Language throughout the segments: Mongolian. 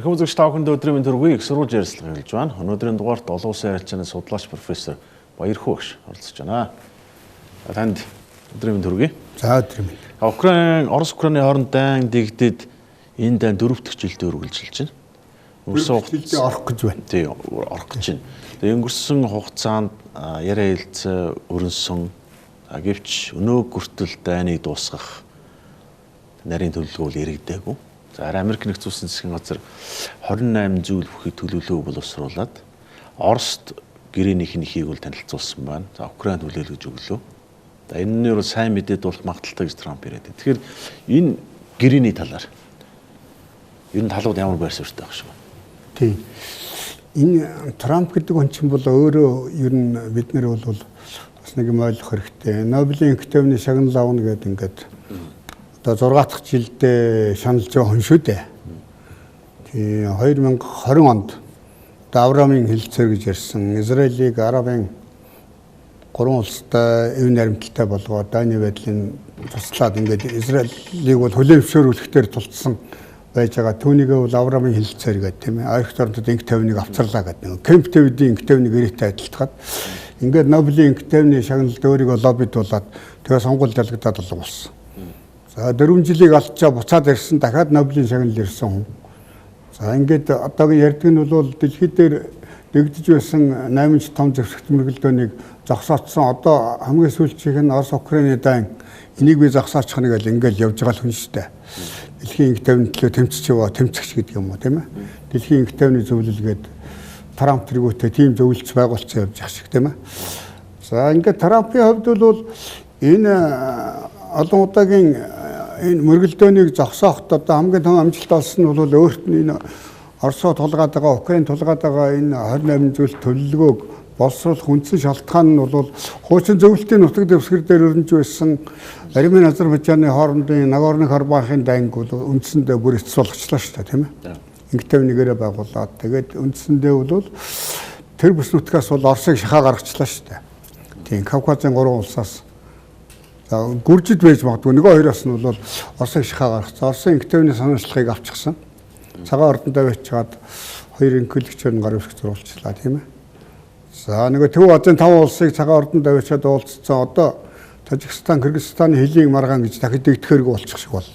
Их үзэгч та бүхэнд өдрийн төргүй их сурвалж ярилцлага хэлж байна. Өнөөдрийн дугаарт олон улсын харилцааны судлаач профессор Баярхүү багш оролцож байна. Танд өдрийн төргүй. За өдрийн. Орос-Украины хооронд дайн дэгдэд энэ дайн 4 дахь жилдээ үргэлжилж байна. Өнгөрсөн жилдээ орох гэж байна. Тий, орох гэж байна. Тэгээ өнгөрсөн хугацаанд яриа хэлцээ өрнсөн гэвч өнөө хүртэл дайныг дуусгах нарийн төлөвлөгөө яригдаагүй. За Америк нэгдсэн улсын засгийн газар 28 зүйл бүхий төлөвлөгөөг боловсруулад Оросд гэрээнийх нь ихийг бол танилцуулсан байна. За Украинд хүлээлгэж өглөө. За энэ нь бол сайн мэдээд бол магталтай гэж Трамп яриад. Тэгэхээр энэ гэрээний талаар энэ талууд ямар байр суурьтай байх шиг байна. Тий. Энэ Трамп гэдэг хүн чинь бол өөрөө ер нь бид нэр бол бас нэг юм ойлгох хэрэгтэй. Нобелийн эмэгтэйний шагнал авна гэдэг ингээд одоо 6 дахь жилдээ шаналж байгаа хүн шүү дээ. Тий 2020 онд Авраамийн хэлцээр гэж ярьсан Израилийг Арабын 3 улстай эв наримталтай болгоод Дайны байдлын туслаад ингээд Израилийг бол хүлээмжшөөрүүлэхээр тулцсан байж байгаа. Түүнийгээ бол Авраамийн хэлцээр гэдэг тийм ээ. Арх торондод инх тавныг авчрлаа гэдэг. Кемп Дэвидийн инх тавныг ирээтэй адилтгаад ингээд Нобелийн инх тавны шагналд өөрийгөө лоббидуулаад тэгээ сонгуульд ялгадаад болсон. За 4 жилийг алдчаа буцаад ирсэн дахиад Нобелийн шагнал ирсэн хүн. За ингээд одоогийн ярьдаг нь бол дэлхийд дээр дэгдэж байсан 8.5 зэвсэгт мөргөлдөөнийг зогсоочсон. Одоо хамгийн сүүлчийнх нь Орос Украины дайн энийг би зогсоочих нэг л ингээд явж байгаа хүн шүү дээ. Дэлхийн инх тавны төлөө тэмцэж яваа тэмцэгч гэдэг юм уу тийм ээ. Дэлхийн инх тавны зөвлөлгээд Трамп тэргүүтээ тийм зөвлөлт байгуулсан явж байгаа шиг тийм ээ. За ингээд Трампын хувьд бол энэ олон удаагийн энэ мөргөлдөөнийг зогсооход одоо хамгийн том амжилт олсон нь бол өөрт нь энэ Оросоо тулгаад байгаа, Украин тулгаад байгаа энэ 28 зүйл төлөвлөгөөг боловсруулах үндсэн шалтгаан нь бол хуучин зөвлөлтийн нутаг дэвсгэр дээр өрнөж байсан Армени Азербайджаны хоорондын Нагорно-Карабахын дайнг бол үндсэндээ бүр эцэс болгочлаа шүү дээ тийм ээ. Инх тавнигээрээ байгуулад тэгээд үндсэндээ бол тэр бүс нутгаас бол Оросыг шахаа гаргачлаа шүү дээ. Тийм Кавказын 3 улсаас гүржид байж магадгүй нөгөө хоёроос нь бол Оросыг шахаа гаргацсан. Оросын инх тавны санаачлалыг авчихсан. Цагаан ордондоо байцгаад хоёр инхлэгчээр нь гар үсэг зурулчлаа тийм ээ. За нөгөө Төв Азийн 5 улсыг цагаан ордондоо байцаад уулзсан. Одоо Тажикстан, Кыргызстаны хилийн маргаан гэж дахид дэгдэхэрэг болчих шиг бол.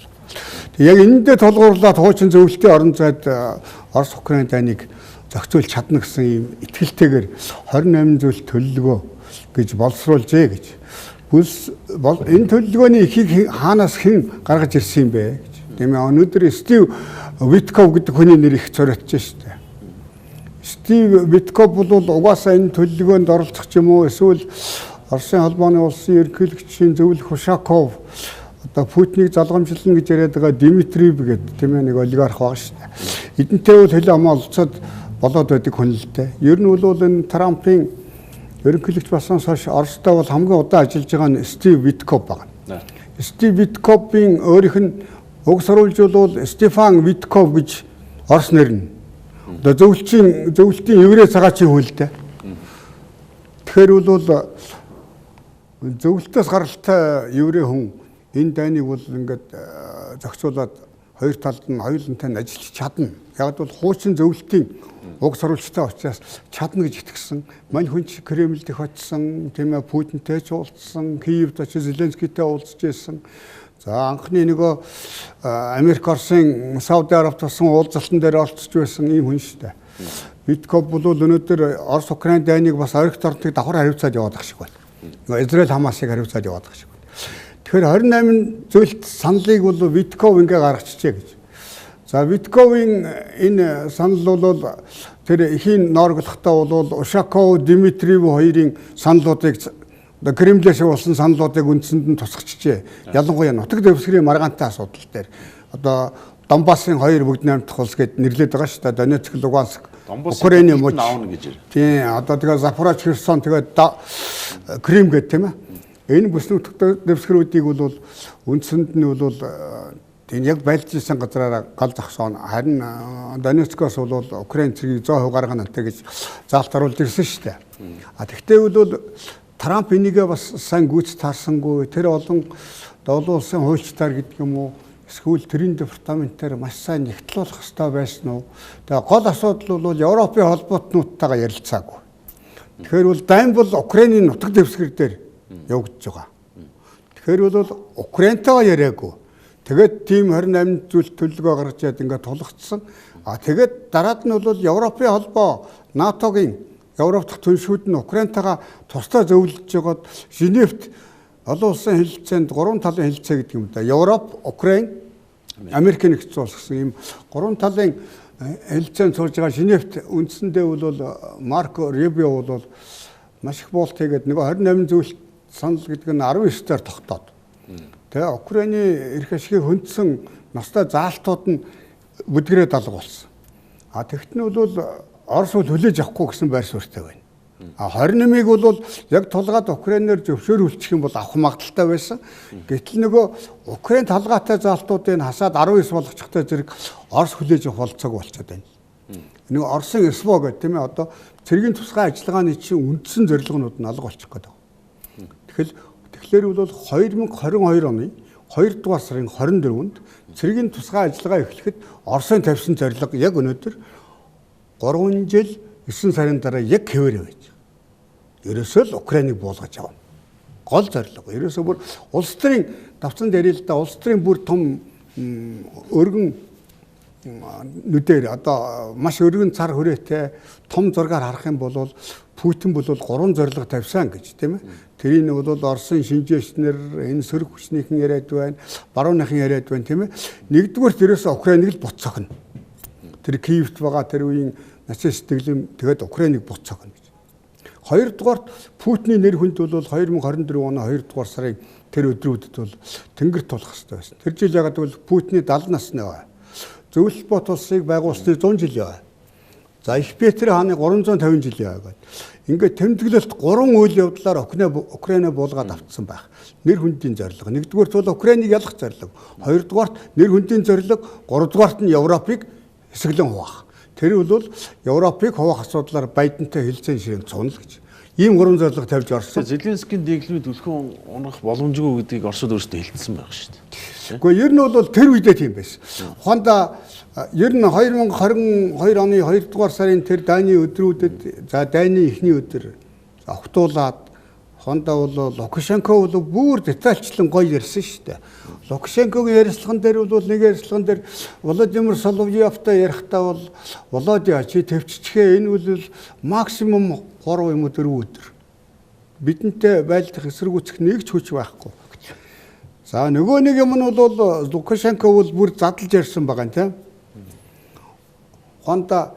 Яг энэндээ тулгуурлаад хуучин зөвлөлтийн орон зайд Орос Украин дайныг зохицуулж чадна гэсэн ийм итгэлтэйгээр 28 зүйл төлөвлөгөө гэж боловсруулжээ гэж. Энэ төлөвлөгөөний ихийг хаанаас хэн гаргаж ирсэн юм бэ гэж. Тийм ээ өнөөдөр Стив Витков гэдэг хүний нэр их цороотж штэ. Стив Витков бол угаасаа энэ төлөвлөгөөнд оролцох юм уу эсвэл Оросын холбооны улсын ерөнхийлөгчийн зөвлөх Ушаков одоо Путинийг залгамжлна гэж яриад байгаа Дмитриев гэдэг тийм ээ нэг олигарх байгаа штэ. Эдэнтэй бол хөлөө амаалцаад болоод байдаг хүн л дээ. Ер нь бол энэ Трампын ерөнхийлөгч болсноос хойш Оростой бол хамгийн удаан ажиллаж байгаа нь Стив Витков байна. Стив Витковын өөрийнх нь уг сурвалж бол Стефан Витков гэж Орос нэр нь. Одоо зөвлөлтийн еврей цагаачийн хүн л дээ. Тэгэхээр бол зөвлөлтөөс гаралтай еврей хүн энэ дайныг бол ингээд зохицуулаад хоёр талд нь хоёулантай нь ажиллаж чадна. Яг бол хуучин зөвлөлтийн уг сурвалжтай учраас чадна гэж итгэсэн. Мань хүн ч Кремльд их очсон, тийм ээ Путинтэй ч уулзсан, Киевд очиж Зеленскийтэй уулзж байсан. За анхны нөгөө Америк Оросын Сауди Арабт болсон уулзалтан дээр оролцож байсан ийм хүн шүү дээ. Витков бол өнөөдөр Орос Украин дайныг бас арх торондыг давхар хариуцаад яваад байгаа шиг байна. Израиль Хамасыг хариуцаад яваад байгаа шиг байна. Тэгэхээр 28 зүйлт саналыг бол Витков ингээ гаргачихжээ гэж. За Витковын энэ санал бол тэр эхийн ноорглохдоо бол Ушаков, Дмитриев хоёрын саналуудыг одоо Кремлээс болсон саналуудыг үндсэнд нь тусгачжээ. Ялангуяа нутаг дэвсгэрийн маргаантай асуудал дээр одоо Донбассын 2 бүгд найрамдах улс гэд нэрлэдэг байгаа шүү дээ. Донецк, Луганск, Украины мөч аавна гэж. Тийм одоо тэгээ Запорож, Херсон тэгээ Крим гэд тийм ээ. Энэ бүс нутаг дэвсгэрүүдийг бол үндсэнд нь бол тийм яг байлжсэн газраараа гал зогсоно. Харин Донецкоос бол Украин цэгийг 100% гаргана гэж заалт оруулж ирсэн шүү дээ. Тэгтээ бол Трамп энийгээ бас сайн гүйц таарсангүй. Тэр олон улсын хуульчдаар гэдэг юм уу эсвэл төрийн департаментээр маш сайн нэгтлүүлэх хэрэгтэй байсан уу? Тэгээ гол асуудал бол Европын холбоотнуудтайгаа ярилцаагүй. Тэгэхээр бол дайн бол Украиний нутаг дэвсгэр дээр явагдаж байгаа. Тэгэхээр бол Украинтайгаа яриаггүй. Тэгээд тийм 28 зүйл төлөвлөгөө гаргаж яад ингээд тулгцсан. Тэгээд дараад нь бол Европын холбоо НАТОгийн Европ дахь түншүүд нь Украинтайгаа тусдаа зөвлөж байгаад Женевт олон улсын хэлэлцээнд 3 талын хэлэлцээ гэдэг юм да. Европ, Украин, Америк нэгдсэн улс гэсэн ийм 3 талын хэлэлцээнд суулж байгаа Женевт үндсэндээ бол Марко Рубио бол маш их боолт хийгээд нөгөө 28 зүйл санал гэдэг нь 19-доор тогтоод. Тэгээ Украиний эрх ашигыг хөндсөн настай заалтууд нь бүдгэрээд алга болсон. Тэгт нь бол Орос бол хүлээж авахгүй гэсэн байр суурьтай байна. 28-ыг бол яг тулгаад Украинаар зөвшөөрүүлчих юм бол авах магадaltaй байсан. Гэтэл нөгөө Украин талгаатай заалтуудыг хасаад 19 болгочихтой зэрэг Орос хүлээж авах болцоог болчиход байна. Нөгөө Оросын СВО гэдэг тийм ээ одоо цэргийн тусгай ажиллагааны чинь үндсэн зорилгонууд нь алга болчих гээд байна. Тэгэхээр бол 2022 оны 2 дугаар сарын 24-нд цэргийн тусгай ажиллагаа эхлэхэд Оросын тавьсан зорилго яг өнөөдөр 3 жил 9 сарын дараа яг хэвээрээ байж байгаа. Ерөөсөө л Украиныг буулгаж авна. Гол зорилго. Ерөөсөө бүр улс төрийн давцан дээр л да улс төрийн бүр том өргөн нүдээр одоо маш өргөн цар хүрээтэй том зургаар харах юм бол Путин бол 3 зорилго тавьсан гэж тийм ээ. Тэрийг нь бол Оросын шинжээчнэр энэ сөрөг хүчнийхэн яриад байна, барууныхан яриад байна тийм ээ. Нэгдүгээрт ерөөсөө Украиныг л буцаахна. Тэр Киевт байгаа тэр үеийн нацист дэглэм тэгээд Украиныг буцаахна гэж. Хоёрдугаарт Путиний нэр хүнд бол 2024 оны 2 дугаар сарын тэр өдрүүдэд бол тэнгэр тулах хэрэгтэй байсан. Тэр жил ягаад гэвэл Путиний 70 насны бай. Зөвлөлт бот улсыг байгуулсны 100 жил яа. За их Петр хааны 350 жил яагаад. Ингээд тэмдэглэлт 3 үйл явдлаар Украинаа буулгаад автсан байх. Нэр хүндийн зорилго. Нэгдүгээрт бол Украиныг ялах зорилго. Хоёрдугаарт нэр хүндийн зорилго, гуравдугаарт нь Европыг хэсэглэн хуваах. Тэр бол Европыг хуваах асуудлаар Байдентай хэлцэн ширээн цугна л гэж. Ийм 3 зорилго тавьж орсон. Зеленскийн дэглэмид үлхэн унах боломжгүй гэдгийг Оросд өөрсдөө хэлсэн байх шүү дээ. Гэхдээ ер нь бол тэр үедээ тийм байсан. Ухаанда ер нь 2022 оны 2 дугаар сарын тэр дайны өдрүүдэд за дайны эхний өдөр огтуулаад хондоо бол Лукашенко бол бүр детальчлан гоё ярьсан шүү дээ. Лукашенкогийн ярилцлаган дээр бол нэг ярилцлаган дээр Владимир Соловьевтай ярихдаа бол Володя чи төвччихээ энэ бол максимум 3 юм уу 4 өдөр. Бидэнтэй байлдах эсэргүүцэх нэг ч хүч байхгүй. За нөгөө нэг юм нь бол Лукашенко бол бүр задлж ярьсан байгаа юм тийм. Хондоо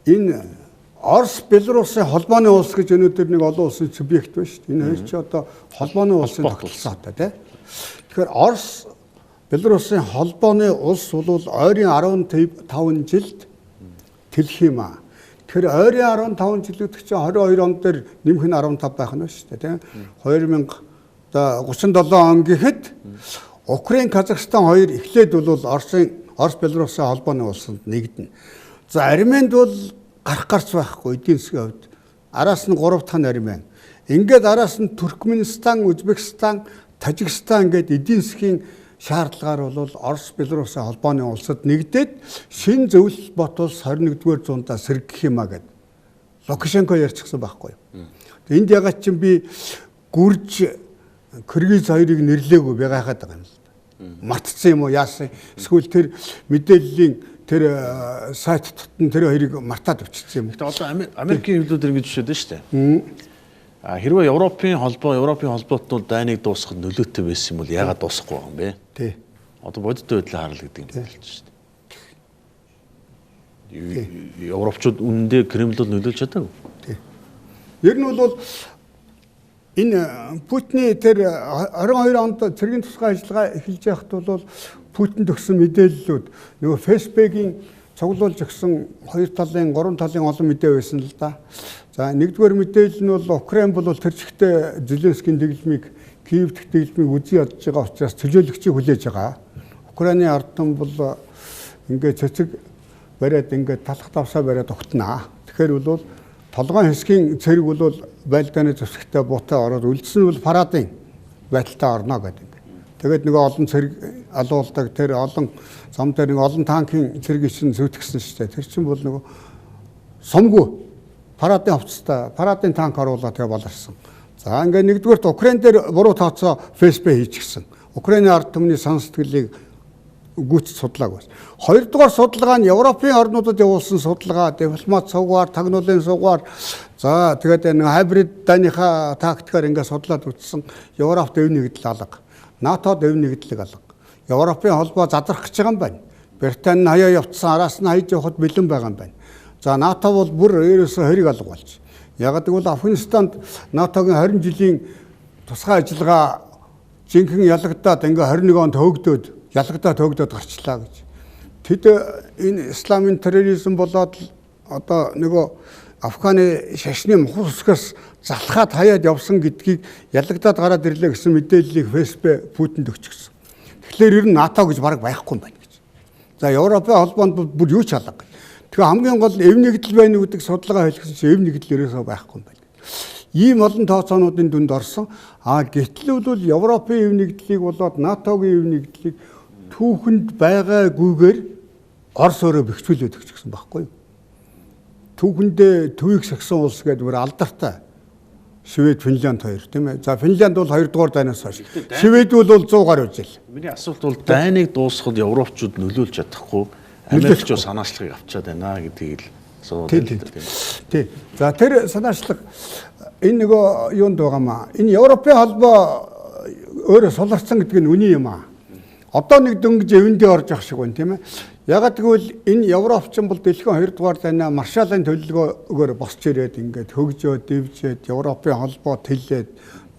энэ Орос Белорусын холбооны улс гэж өнөөдөр нэг олон улсын субъект байна шүү дээ. Энэ хоёр ч одоо холбооны улсын тогтолцоо одоо тийм. Тэгэхээр Орос Белорусын холбооны улс бол ойрын 15 жилд тэлэх юм аа. Тэгэхээр ойрын 15 жил гэдэг чинь 22 он дээр нэмэх нь 15 байх нь шүү дээ тийм. 2037 он гэхэд Украин, Казахстан хоёр эхлээд бол Орос Белорусын холбооны улсанд нэгдэнэ. За Арменд бол гарч байхгүй эдийн засгийн хувьд. Араас нь 3 дахь нь Армен. Ингээд араас нь Туркменистан, Узбекистан, Тажикстан гээд эдийн засгийн шаардлагаар бол Орос Белорусын холбооны улсад нэгдээд шин зөвлөлт бот улс 21-р зуундаа сэргэх юмаа гэд Лукашенко ярьчихсан байхгүй юу. Энд ягаад ч би гүрж Кыргыз хоёрыг нэрлээгүй би гайхаад байгаа юм л да. Мартцсан юм уу яасан? Эсвэл тэр мэдээллийн тэр сайт дотн тэр хоёрыг мартаад өччихсэн юм. Гэтэ одоо Америкийн хөлүүд ингэж жишээд шүү дээ. Хэрвээ Европын холбоот бол дайныг дуусгахад нөлөөтэй байсан юм бол яагаад дуусахгүй байгаа юм бэ? Тий. Одоо бодит байдлаа харал гэдэг юм хэлж шүү дээ. Европчууд үнэндээ Кремлд нөлөөлж чадаагүй. Тий. Ер нь бол энэ Путиний тэр 22 онд цэргийн тусгай ажиллагаа эхэлж байхад бол Путин төгсөн мэдээллүүд нөгөө Facebook-ийн цуглуулж өгсөн 2 талын 3 талын олон мэдээ байсан л да. За нэгдүгээр мэдээлэл нь бол Украин бол тэр чигтээ Зеленскийн дэглэмийг Киев дэх дэглэмийг үзий ядж байгаа учраас төлөөлөгчийг хүлээж байгаа. Украины ард түмэн бол ингээд цэцэг бариад ингээд талах давсаа бариад огтнаа. Тэгэхээр бол толгойн хэсгийн цэрэг бол байлдааны зэвсэгтээ буутай ороод үлдсэн нь бол парадын байдалтай орно гэдэг. Тэгээд нөгөө олон цэрэг алуулдаг тэр олон зам дээр нэг олон танкын цэрэг чин зүтгэсэн шүү дээ. Тэр чинь бол нөгөө сумгүй парадын хувцастай парадын танк оруулаад тэгээ болорсон. За ингээд нэгдүгээрт Украин дээр буруу тооцоо фейсбુક хийчихсэн. Украиний ард түмний сан сэтгэлийг гүйцэд судлааг байна. Хоёрдугаар судалгаа нь Европын орнуудад явуулсан судалгаа, дипломат сувгаар, тагнуулын сувгаар. За тэгээд нэг хайбрид дайныхаа тактикаар ингээд судлаад үзсэн. Европт өв нэгдэл алга. НАТОд өв нэгдлэг алга. Европын холбоо задрах гэж байгаа юм байна. Британи хаяа явцсан араас нь хайж явахд бэлэн байгаа юм байна. За НАТО бол бүр ерөөсөө хориг алга болж. Яг гэвэл Афганистанд НАТОгийн 20 жилийн тусгай ажиллагаа жинхэнэ ялагдаад ингээ 21 онд хөөгдөөд ялагдаад хөөгдөөд гарчлаа гэж. Тэд энэ исламын терроризм болоод одоо нөгөө Афганы шашны мухар үсгээс залхаад хаяад явсан гэдгийг ялагдаад гараад ирлээ гэсэн мэдээллийг фейсбુક Путинд өгчихсөн. Тэгэхээр ер нь НАТО гэж бараг байхгүй юм байна гэж. За Европын холбоонд бүр юу ч алга. Тэгэхээр хамгийн гол эв нэгдэл байна уу гэдэг судалгаа хийлгэсэн чинь эв нэгдэл ерөөсөө байхгүй юм байна. Ийм олон тооцоонуудын дүнд орсон. Гэтэл бол Европын эв нэгдлийг болоод НАТОгийн эв нэгдлийг түүхэнд байгаагүйгээр Орос өөрөө бэхжүүлээд өгчихсэн байхгүй юу? Түүхэндээ төвийг сагсан улс гэдэг бүр алдартай. Швед, Финлянд хоёр тийм ээ. За Финлянд бол 2 дугаар дайнаас хойш. Швед бол 100 гаруй жил. Миний асуулт бол дайныг дуусгахад европчууд нөлөөлж чадахгүй, Америкчууд санаачлагыг авчаад байна гэдгийг л асууад байна. Тийм. За тэр санаачлаг энэ нөгөө юунд байгаамаа. Энэ Европын холбоо өөрөө суларсан гэдэг нь үний юм аа. Одоо нэг дөнгөж эвэндээ орж явах шиг байна тийм ээ. Ягаад гэвэл энэ Европчин бол дэлхийн 2 дугаар дайнаа Маршалын төлөвлөгөөр босч ирээд ингээд хөгжөөд, дэвжээд, Европын холбоот хэлээд,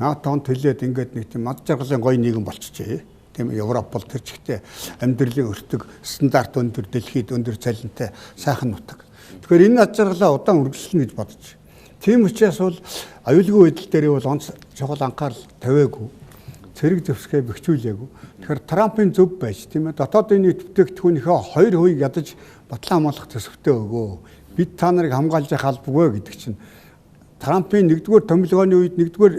НАТОнд хэлээд ингээд нэг тийм мад жаргалын гоё нийгэм болчихжээ. Тийм ээ. Европ бол тэр чигтээ амьдралын өртөг, стандарт өндөр, дэлхийд өндөр цалинтай сайхан нутаг. Тэгэхээр энэ мад жаргалаа удаан үргэлжлэнэ гэж бодож. Тийм учраас бол аюулгүй байдал дээр бол онц чухал анхаарал тавиагүй. Цэрэг зэвсгээ бэхжүүлээгүй. Тэгэхээр Трампын зөв байж тийм ээ. Дотоодын нийт бүтээгдэхүүнийхөө 2% ядаж батлан хамгаалах төсөвтэй өгөө. Бид та нарыг хамгаалж явах албагүй гэдэг чинь Трампын 1-р томилгооны үед 1-р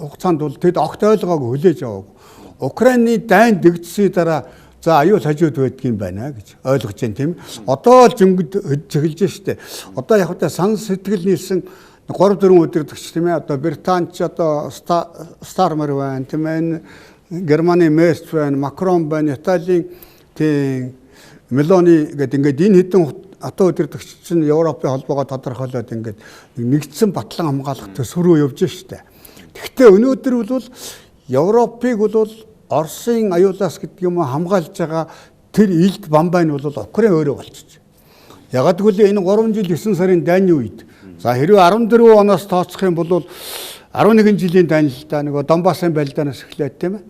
хугацаанд бол тэд огт ойлгоогүй хүлээж аваагүй. Украины дайн дэгдсэний дараа за аюул хажууд байдгийн байна гэж ойлгож байна тийм. Одоо л зөнгөд чиглэж штэ. Одоо яг та сан сэтгэл нийлсэн 3-4 өдөртөгч тийм ээ. Одоо Британич одоо Стармер байна тийм ээ. Германы Мерц байна, Макрон байна, Италийн тийм Мелони гэдэг ингээд энэ хэдэн одоо өдөртөгч чинь Европын холбоогоо тодорхойлоод ингээд нэгдсэн батлан хамгаалах төсөв рүү явж штэ. Гэхдээ өнөөдөр бол Европыг бол Оросын аюулаас гэдэг юм хамгаалж байгаа тэр илд бамбай нь бол Украин өөрөө болчихж. Ягаад гэвэл энэ 3 жил 9 сарын дайны үед за хэрвээ 14 оноос тооцох юм бол 11 жилийн дайналтаа нөгөө Донбассын байлдаанаас эхлээд тийм ээ.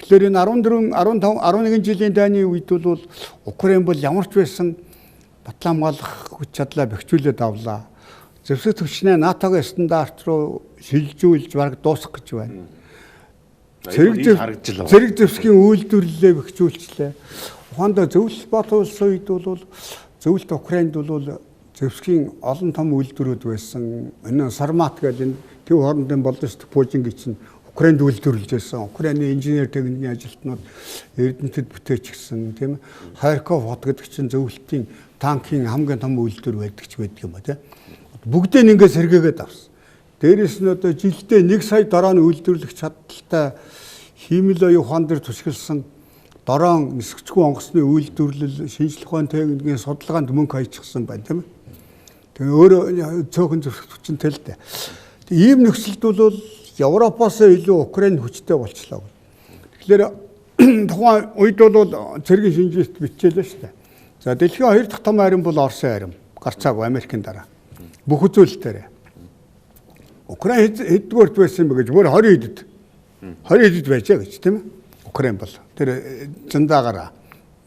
Тэгэхээр энэ 14, 15, 11 жилийн дайны үед бол Украин бол ямар ч байсан батлан хамгаалах хүч чадлаа бэхжүүлээд авлаа. Зэвсэг төвчнээ НАТОгийн стандарт руу шилжүүлж бараг дуусгах гэж байна. Цэрэг зэвсгийн үйлдвэрлэлээ бэхжүүлчлээ. Ухаандаа зөвлөлт батуулсан үед бол зөвлөлт Украинд бол зэвсгийн олон том үйлдвэрүүд байсан. Энэ Сармат гэдэг төв хоорондын боловсрол Пужингийн чинь Украинд үйлдвэрлэж байсан. Украины инженер техникийн ажилтнууд Эрдэнэтэд бүтээчихсэн тийм ээ. Харьков хот гэдэг чинь зөвлөлтийн танкийн хамгийн том үйлдвэр байдаг ч байдаг юм ба тийм. Бүгдээ нэгээ сэргээгээд авсан. Дээрээс нь одоо жилдээ 1 сая дрон үйлдвэрлэх чадaltaй хиймэл оюун ухаан дээр төсгөлсөн дрон нисгчгүй онгоцны үйлдвэрлэл шинжлэх ухааны техникийн судалгаанд мөнгө хаячихсан байна тийм ээ. Тэгээ өөрөө цөөхөн зөвшөөрөгчтэй л дээ. Ийм нөхцөлд бол Европоос илүү Украин хүчтэй болчлоо. Тэгэхээр тухайн үед бол цэргийн шинжилт бичээлээ шүү дээ. За дэлхийн 2 дахь том харин бол Оросын харин гарцаагүй Америкийн дараа. Бүх үзүүлэлтээр. Украин хэддүгээрт байсан бэ гэж бүр 20 хэд байжээ гэж тийм ээ. Украин бол тэр зандаагаараа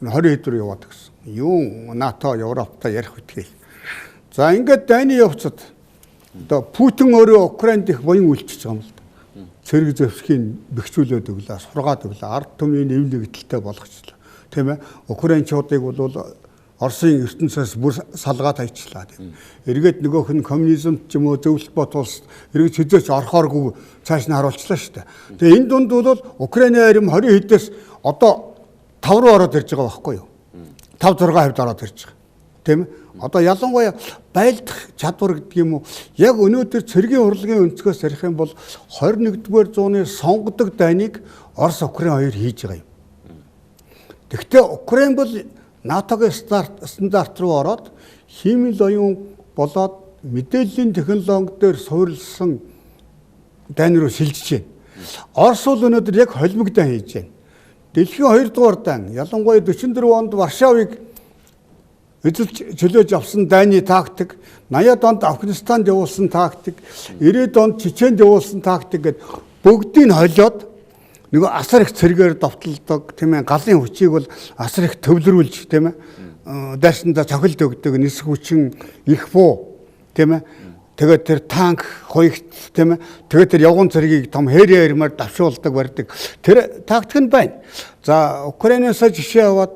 20 хэд рүү яваад гэсэн. Юу НАТО Европтой ярих үтгэл. За ингээд дайны явцад одоо Путин өөрөө Украинд их буян үйлчилж байгаа юм л да. Цэрэг зэвсгийн бэхжүүлээд өглөө, сургаад өглөө, ард түмний нэв нэгдэлтэй болгочлоо. Тийм ээ. Украинчуудыг бол Оросын ертөнцөөс бүр салгаад хайчлаа. Эргээд нөгөөх нь коммунизмд ч юм уу зөвлөлт бот улс эргээд чөзөөч орохооргүй цааш нь харуулчлаа шүү дээ. Тэгээ энэ дунд бол Украины харим 20 хэдээс одоо 5 руу ороод ирж байгаа байхгүй юу? 5-6% ороод ирж байгаа. Тийм ээ? Одоо ялангуяа байлдах чадвар гэдэг юм уу? Яг өнөөдөр цэргийн урлагийн өнцгөөс ярих юм бол 21-р зууны сонгодог дайныг Орос Украин хоёр хийж байгаа юм. Тэгэхдээ Украин бол НАТОгийн стандарт руу ороод химийн оюун болоод мэдээллийн технологи дээр суурилсан дайн руу шилжиж байна. Орос бол өнөөдөр яг холимогдоо хийж байна. Дэлхийн 2 дугаар дайн ялангуяа 44 онд Варшавыг эзэлж чөлөөж авсан дайны тактик, 80-ад онд Афганистанд явуулсан тактик, 90-ад онд Чеченд явуулсан тактик гэд бүгдийг холиод нөгөө асар их цэргээр довтлдог тийм ээ, галын хүчийг бол асар их төвлөрүүлж тийм ээ, дайсандаа цохилт өгдөг нисэх хүчин их буу тийм ээ. Тэгээд тэр танк хуйгт тийм ээ. Тэгээд тэр явган цэргийг том хэрээр давшуулдаг барьдаг. Тэр тактик нь байна. За Украинаас жишээ аваад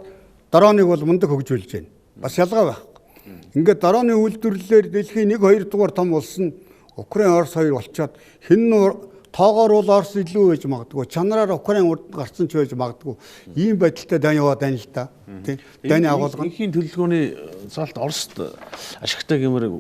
дроныг бол мундаг хөгжүүлж байна. Бас ялгаа байхгүй. Ингээд дроны үйлдвэрлэлээр дэлхийн 1-2 дугаар том улс нь Украин Орос хоёр болчоод хэн тоогоор бол Орос илүү байж магадгүй, чанараар Украин урд гарсан ч байж магадгүй. Ийм байдалтай дайн яваад байна л да. Тийм. Дайны агуулга. Инхийн төлөвлөгөөний заалт Оросд ашигтай гэмээр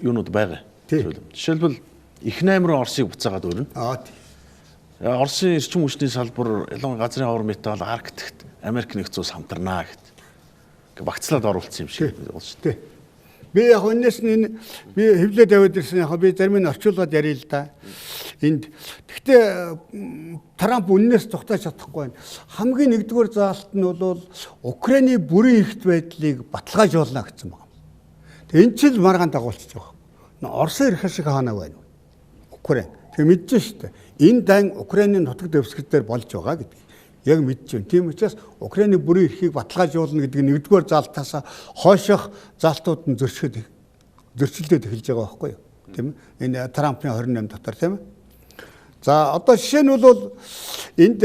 юунууд байгаа. Жишээлбэл их 8 руу Оросыг буцаагаад өрнө. Тийм. Оросын эрчим хүчний салбар, ялангуяа газрын ховор металл, Арктикт Америк нэгдсэн улс хамтарнаа гэд. Багцлаад оруулсан юм шиг байна шүү дээ. Би яг өнөөс нь би хэвлээд аваад ирсэн яг би зарим нь орчуулад ярил л да. Энд гэхдээ Трамп үннээс зогтоож чадахгүй байна. Хамгийн нэгдүгээр заалт нь бол Украины бүрийн эрхт байдлыг баталгаажуулна гэсэн байна. Тэгээ энэ ч л маргаан дагуулчих байгаа. Оросын эрх шиг хаана байна? Украин. Тэгээ мэдэж шүү дээ. Энэ дан Украины нутаг дэвсгэр дээр болж байгаа гэдэг. Яг мэдж байна. Тийм учраас Украины бүрийн эрхийг баталгаажуулна гэдэг нэгдүгээр заалтаас хойших заалтууд нь зөрчилдөд эхэлж байгаа байхгүй юу? Тийм ээ. Энэ Трампын 28 дотор тийм ээ. За одоо жишээ нь бол энд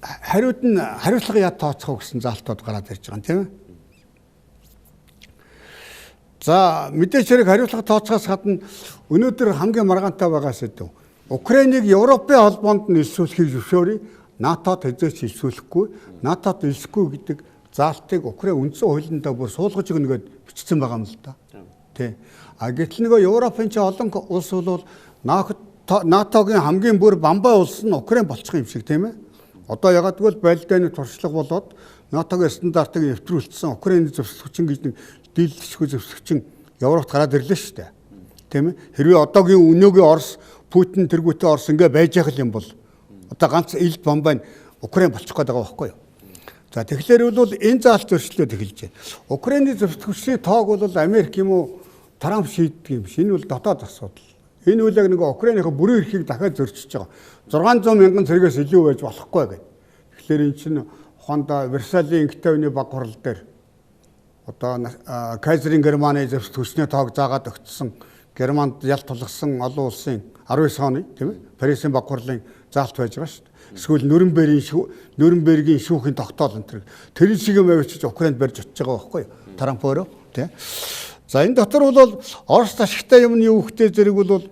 хариуцлага яа тооцох гэсэн заалтууд гараад ирж байгаа юм тийм ээ. За мэдээж хэрэг хариуцлага тооцохоос гадна өнөөдөр хамгийн маргаантай байгаа сэдв. Украиныг Европын холбоонд нь элсүүлэхийг зөвшөөрье. НАТОд хэзээч элсүүлэхгүй, НАТОд элсэхгүй гэдэг заалтыг Украин үндсэн хуулиндаа бүр суулгаж өгнө гэдээ бичсэн байгаа юм л да. Тий. А гэтэл нөгөө Европын ч олон улс бол НАТОгийн хамгийн бүр бамбай улс нь Украин болчих юм шиг тийм ээ. Одоо ягдгүйл байлдааны туршлага болоод НАТОгийн стандартыг нэвтрүүлсэн Украины зэвсэг хүчин гэж нэг дийлдэшгүй зэвсэг хүчин Европт гараад ирлээ шүү дээ. Тийм ээ. Хэрвээ одоогийн өнөөгийн Орос Путин тэргүүтээ Орос ингээ байж байгаа юм бол одоо ганц элд бомбай Украин болчих гээд байгаа байхгүй юу? За тэгэхээр бол энэ заалт зөрчлөөд эхэлж байна. Украины зэвсэгчдийн тоог бол Америк юм уу Трамп шийддэг юм биш. Энэ бол дотоод асуудал. Энэ үл яг нэг Украиныхаа бүрэн эрхийг дахиад зөрчиж байгаа. 600 мянган цэргээс илүү байж болохгүй гэдэг. Тэгэхээр эн чинь ухаандаа Версалийн Инктавны баг хурал дээр одоо Кайзерийн Германы зэвсэгчдийн тоог заагаад өгсөн Германд ялт тулгсан олон улсын 19 оны тийм ээ Парисын баг хурлын заалт байж байгаа шүү дээ. Эсвэл Нюрнбергийн шүүхийн тогтоол энэ тэр шиг юм авчиж Украинд барьж очиж байгаа байхгүй юу? Трамп өөрөө тийм. За энэ дотор бол Орос ашигтай юм нь юу гэхтэй зэрэг бол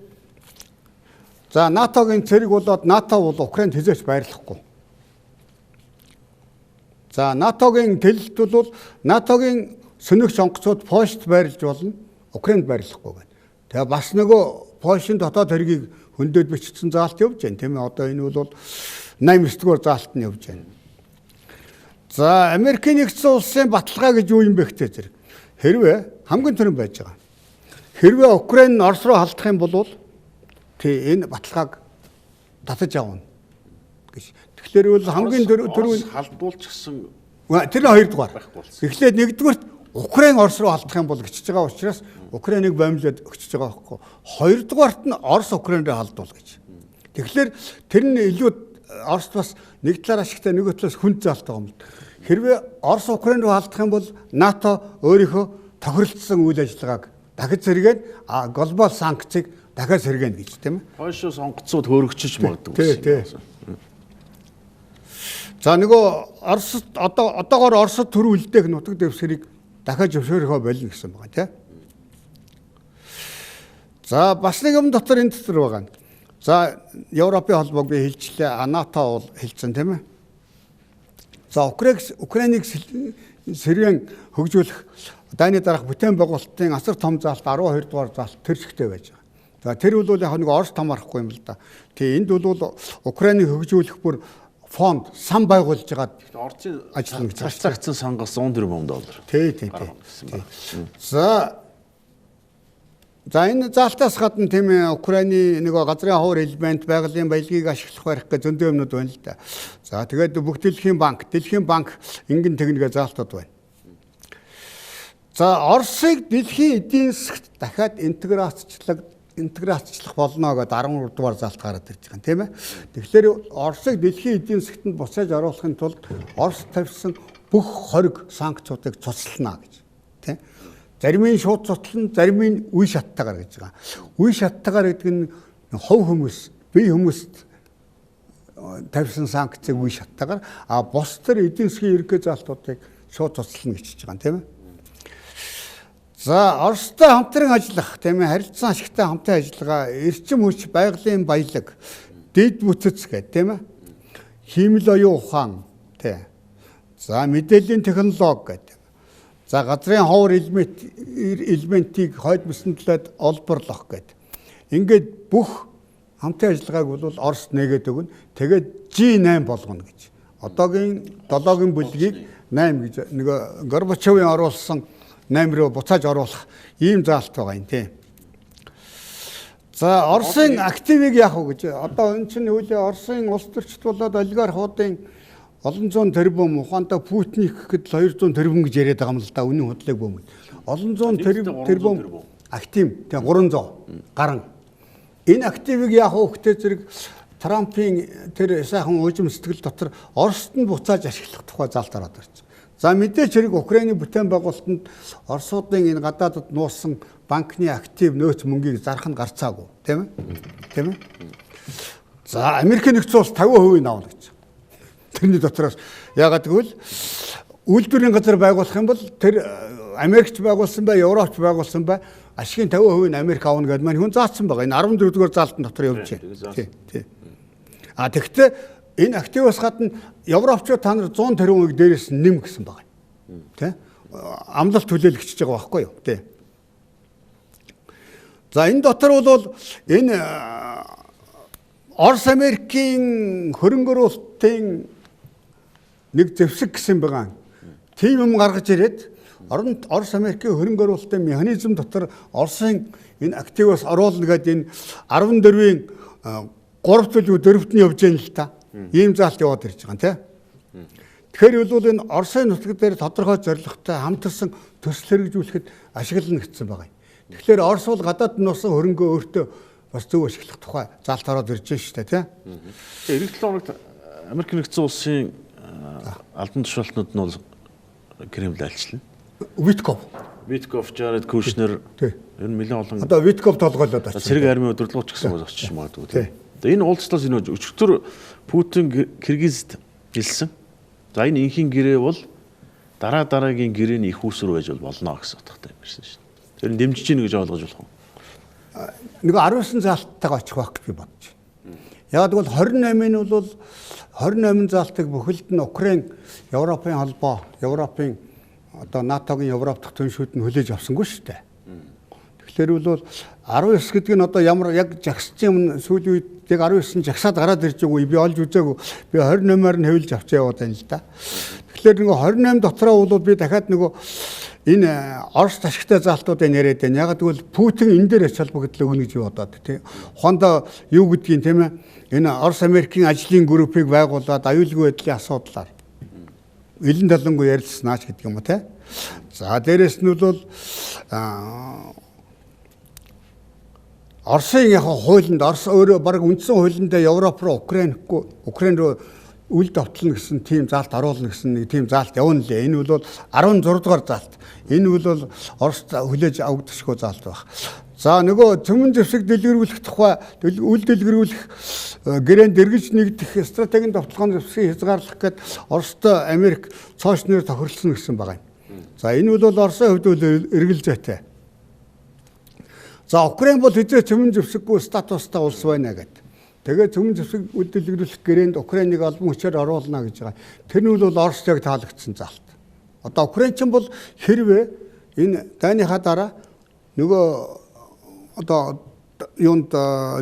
за НАТОгийн цэрэг болоод НАТО бол Украинд хэзээч байрлахгүй. За НАТОгийн төлөлт бол НАТОгийн сөнөгч онгоцууд Польшд байрлаж болно, Украинд байрлахгүй байна. Тэгээ бас нөгөө Польшийн дотоод хэргийг хөндөд бичсэн заалт явж байна тийм ээ. Одоо энэ бол 89-р заалт нь явж байна. За Америкийн нэгдсэн улсын баталгаа гэж юу юм бэ гэхтэй зэрэг. Хэрвээ хамгийн түрүүн байж байгаа. Хэрвээ Украин Орос руу халдах юм бол энэ баталгааг татаж авна гэж. Тэгэхээр бол хамгийн түрүүн халдуулчихсан тэр нь 2 дугаар. Тэгэхээр нэгдүгürt Украин Орос руу халдах юм бол гिचж байгаа учраас Украиныг бомблоод өгчөж байгаа байхгүй. 2 дугаарт нь Орос Украин руу халдуул гэж. Тэгэхээр тэр нь илүү Оросд бас нэг талаар ашигтай нэг талаас хүнд заалт байгаа юм л. Хэрвээ Орос Украин руу халдах юм бол НАТО өөрийнхөө тохиролцсон үйл ажиллагааг дахиж сэргээд глобал санкцыг дахиад сэргэнэ гэж тийм ээ. Польшоос онгоцууд хөөрөгчөж магадгүй. Тий. За нөгөө Оросд одоогоор Оросд төрөө үлдээх нутаг дэвсгэрийг дахиад зөвшөөрөхөө болно гэсэн байгаа тийм. За бас нэг юм дотор энэ дотор байгаа. За Европын холбоог би хэлчихлээ. НАТО бол хэлсэн тийм ээ. За Украиныг сэргэн хөгжүүлэх дайны дараах бүтээн байгуулалтын асар том заалт 12 дугаар заалт тэр зэгтэй байж байгаа. За тэр бол яг нэг Орос том арахгүй юм л да. Тэгээ энд бол Украиныг хөгжүүлэх бүр фонд сан байгуулж байгаа. Орцын ажиллана гэж цацлагдсан сангаас 100 тэрбум доллар. Тий. За энэ заалтаас гадна тийм ээ Украины нэг газрын ховор элемент байгалийн баялагийг ашиглах барих гэж зөндөө юмнууд байна л да. За тэгээд бүх Дэлхийн банк ингэн техникээ заалтууд байна. За Оросыг дэлхийн эдийн засагт дахиад интеграцчлах болно гэдэг 13 дугаар заалт гараад ирж байгаа тийм ээ. Тэгэхээр Оросыг дэлхийн эдийн засагт буцааж оруулахын тулд Орос тавьсан бүх хориг санкцуудыг цуцлана гэж тийм. Зарим нь шууд цуцлан, зарим нь үе шаттайгаар гэж байгаа. Үе шаттайгаар гэдэг нь хов хүмүүс, бие хүмүүст тавьсан санкцыг үе шаттайгаар бус төр эдийн засгийн ерөнхий заалтуудыг шууд цуцлана гэж хэлж байгаа тийм ээ. За Оростой хамтран ажиллах тийм ээ харилцан ашигтай хамтын ажиллагаа, эрчим хүч, байгалийн баялаг, дэд бүтц гэдэг тийм ээ. Хиймэл оюун ухаан тийм. За мэдээллийн технологи гэдэг. За газрын ховор элементийг хойд бүсэнтлээд олборлох гэдэг. Ингээд бүх хамтын ажиллагааг бол Орос нээгээд өгнө. Тэгээд G8 болгоно гэж. Одоогийн 7-гийн бүлгийг 8 гэж нэг Горбачевын оруулсан 8 руу буцааж оруулах ийм заалт байгаа юм тийм. За Оросын активыг яах вэ гэж. Одоо энэ чинь үйл Оросын улс төрчд болоод олигархуудын олон зуун тэрбум ухаантай Путиний гэхэд 200 тэрбум гэж яриад байгаа юм л да. Үнийн худлыг бөөмөд. Олон зуун тэрбум актив тэгээ 300 гарan. Энэ активыг яах вэ гэхдээ зэрэг Трампын тэр сайхан уужим сэтгэл дотор Орост нь буцааж ашиглах тухай заалт ороод ирж байна. За мэдээж хэрэг Украины бүтээн байгуулалтанд Оросуудын энэ гадаадд нуусан банкны актив нөөц мөнгийг зарах нь гарцаагүй тийм ээ. За Америк нэгдсэн улс 50% авна гэж. Тэрний дотроос яагаад гэвэл үйлдвэрийн газар байгуулах юм бол тэр Америкч байгуулсан бай, Европч байгуулсан бай ашигын 50% нь Америк авна гэдээ маань хүн заасан байгаа. Энэ 14 дугаар заалтын дотор явж байна. Тий. Тэгэхдээ энэ активаас гадна Европчууд та нар 100 тэрбумыг дээрээс нэм гэсэн байгаа. Тэ? Амлалт хүлээлгэж байгаа байхгүй юу? Тэ. За энэ дотор бол энэ Орос Америкийн хөрөнгө оруулалтын нэг зэвсэг гэсэн байгаа. Тийм юм гаргаж ирээд Орос Америкийн хөрөнгө оруулалтын механизм дотор Оросын энэ активаас оруулна гэдэг энэ 14-ийн 3 төлөв 4-т нь явж байна л та. Ийм заалт яваад ирж байгаа тийм. Тэгэхээр бол энэ Оросын нутаг дээр тодорхой зорилготой хамтарсан төсөл хэрэгжүүлэхэд ашиглана гэсэн байгаа. Тэгэхээр Орос бол гадаад нуусан хөрөнгөө өөртөө бас зөв ашиглах тухай заалт ороод ирж байна шүү дээ тийм. Эх 7 хоногт Америк нэгдсэн улсын албан тушаалтнууд нь бол Кремль альчлаа. Витков, Жаред Кушнер ер нь нэлээд олон одоо Витков толгойлоод очив. Цэрэг армийн удирдлагч гэсэн бас очиж магадгүй тийм. Энэ уулзлаас энэ өчигдөр Путин Киргизд хэлсэн. За энэ инхийн гэрээ бол дараагийн гэрээний их үүсвэр байж болно гэсэн утгатай юм байна шүү дээ. Тэр нь дэмжиж гин гэж ойлгож болох уу? Нэг 19 заалттайгаа очих байх гэж би бодож байна. Яг бол 28-ын бол 28 заалтыг бүхэлд нь Украин, Европын холбоо, Европын одоо НАТОгийн Европ дахь түншүүд нь хүлээж авсангүй шүү дээ. Тэгэхээр бол 19 гэдэг нь одоо ямар яг жагсчин сүүлийн үед яг 19 жагсаад гараад ирж байгаагүй би олж үзээгүй. Би 28-аар нь хэвлж авч яваад байна л да. Тэгэхээр нөгөө 28 дотроо бол би дахиад нөгөө энэ Орос ашигтай заалтуудыг яриад байна. Яг гэвэл Путин энэ дээр ач холбогдол өгнө гэж бодоод тийм. Ухаандаа юу гэдгийг тийм ээ. Энэ Орос Америкийн ажлын группийг байгуулад аюулгүй байдлын асуудлаар элен талангүй ярилцсанаач гэдэг юм уу тийм. За дээрэс нь бол Оросын яг хуулинд Орос өөрөө баг үндсэн хуулиндаа Европ руу Украин руу үйл давтлна гэсэн тийм заалт оруулна гэсэн нэг тийм заалт явна лээ. Энэ бол 16 дугаар заалт. Энэ бол Орост хүлээж авагдчихгүй заалт байх. За нөгөө цөмөн зэвсэг дэлгэрүүлэх тухай үйл дэлгэрүүлэх гэрээнд эргэж нэгдэх стратегийн товтлогооны зэвсгийг хязгаарлах гээд Оростой Америк цоочноор тохирлсон гэсэн байгаа юм. За энэ бол Оросын хувьд бол эргэлзээтэй. За Украин бол хэзээ цөмөн зэвсэггүй статустай улс байна гэдэг. Тэгээд цөмөн зэвсэг үйлдвэрлэх гэрээнд Украиныг албан хүчээр оруулна гэж байгаа. Тэр нь бол Орос яг таалагдсан заалт. Одоо Украинчин бол хэрвээ энэ дайныхаа дараа нөгөө одоо юунд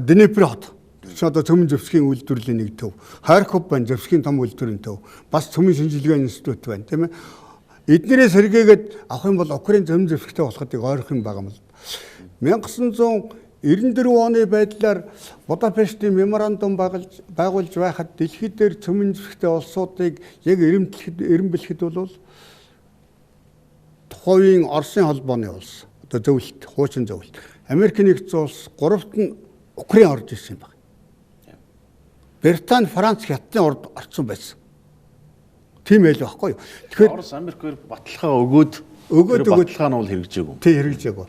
Днепр хот одоо цөмөн зэвсгийн үйлдвэрлэлийн нэг төв, Харьков байна зэвсгийн том үйлдвэрийн төв, бас цөмөн шинжилгээний институт байна, тийм ээ. Эднэрээс сэргээгээд авах юм бол Украин цөмөн зэвсэгтэй болохыг ойрох юм байгаа юм л. 1994 оны байдлаар Будапештийн меморандум байгуулж байхад дэлхийд дээр цөмөн зэвсэгтэй улсуудыг яг эренбэлэхэд бол тухайн Оросын холбооны улс одоо зөвлөлт, хуучин зөвлөлт. Америк нэгдсэн улс 3-т нь Украин орж ирсэн юм байна. Британи, Франц, Хятадын орд орсон байсан. Тийм ээ л баггүй юу. Тэгэхээр Орос Америкээр баталгаа өгөөд баталгаа нь бол хэрэгжээгүй. Тий хэрэгжээгүй.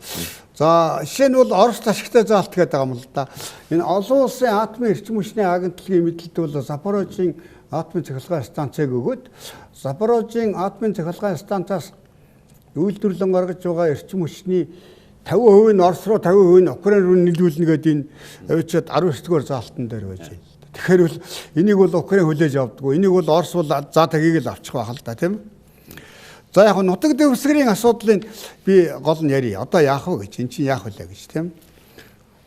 За жишээ нь бол Орос ашигтай заалт гэдэг байгаа юм л да. Энэ олон улсын атомын эрчим хүчний агентлагийн мэдлэлд бол Запорожийн атомын цахилгаан станцыг өгөөд Запорожийн атомын цахилгаан станцаас үйлдвэрлэн гаргаж байгаа эрчим хүчний 50% нь Орос руу 50% нь Украин руу нийлүүлнэ гэдэг энэ авчиад 19-р заалтан дээр байж байна. Тэгэхээр бол энийг бол Украин хүлээж авдаггүй. Энийг бол Орос бол за тагийг л авчих байх л да, тийм ээ. За яг нутаг дэвсгэрийн асуудлыг би гол нь ярив. Одоо яах вэ гэж, эн чинь яах вэ гэж, тийм.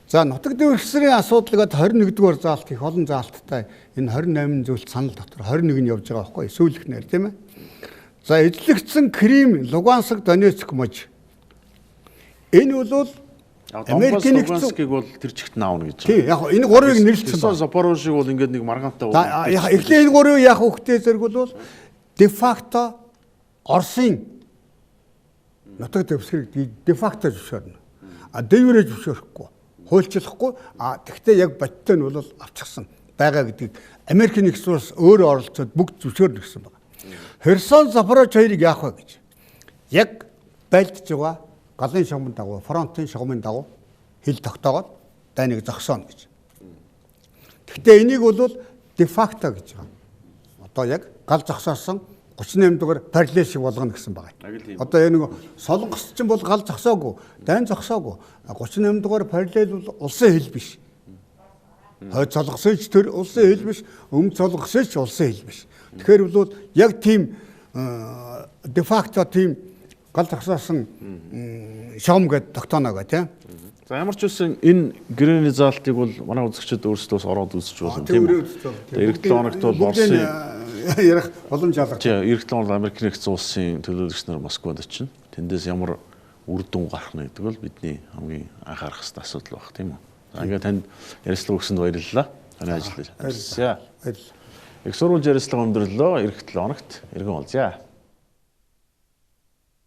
За нутаг дэвсгэрийн асуудлыг 21-р заалт их олон заалттай энэ 28 зүйлт санал дотор 21 нь явж байгаа байхгүй сүүлхнээр, тийм ээ. За эзлэгдсэн Крим, Луганск, Донецк мож. Энэ бол Америкийн Луганскийг бол тэр чигт наавна гэж. Тий, яг энэ гурвыг нэрлэлсэн байна. Запорожийг бол ингээд нэг маргаантай байна. Эхлээд энэ гурвыг яг хөхтэй зэрэг бол де факто Оросын нутаг дэвсгэрийг де факто зөвшөөрнө. Дэврээ зөвшөөрөхгүй, хуульчлахгүй. Тэгвэл яг бодтой нь бол авчихсан байгаа гэдгийг Америкийн нэгдсэн улс өөрөө оролцоод бүгд зөвшөөрнө гэсэн байна. Херсон, Запорож хоёрыг яах вэ гэж. Яг байлдж байгаа галын шугамын дагуу, фронтын шугамын дагуу хил тогтоогоод дайныг зогсооно гэж. Гэхдээ энийг бол де факто гэж байгаа. Одоо яг гал зогсоосон 38 дугаар параллел шиг болгоно гэсэн байгаа. Одоо яг нэг Солонгос ч бол гал зогсоогүй, дайн зогсоогүй. 38 дугаар параллел бол улсын хил биш. Хойд Солонгосын ч тэр улсын хил биш, өмнө Солонгосын ч улсын хил биш. Тэгэхээр бол яг тийм де факто тийм гал зогсоосон шом гэдэг тогтооно гэх тийм. За ямар ч үсэн энэ гэрээний заалтыг бол манай үзэгчид өөрсдөөс ороод үзэж болно тийм үү. Эх 7 хоногт бол Оросын ярих боломж алга. Эх 7 хоног Америк нэгдсэн улсын төлөөлөгч нар Москвад очино. Тэндээс ямар үр дүн гарах нь гэдэг бол бидний хамгийн анхаарах хэвээр асуудал баг тийм үү. За ингээд танд ярилцлага өгсөнд баярлалаа. Таны ажил дээр. Баярлалаа. Их сурвалж ярилцлага өндөрлөө. Эх 7 хоногт иргэн уулзъя.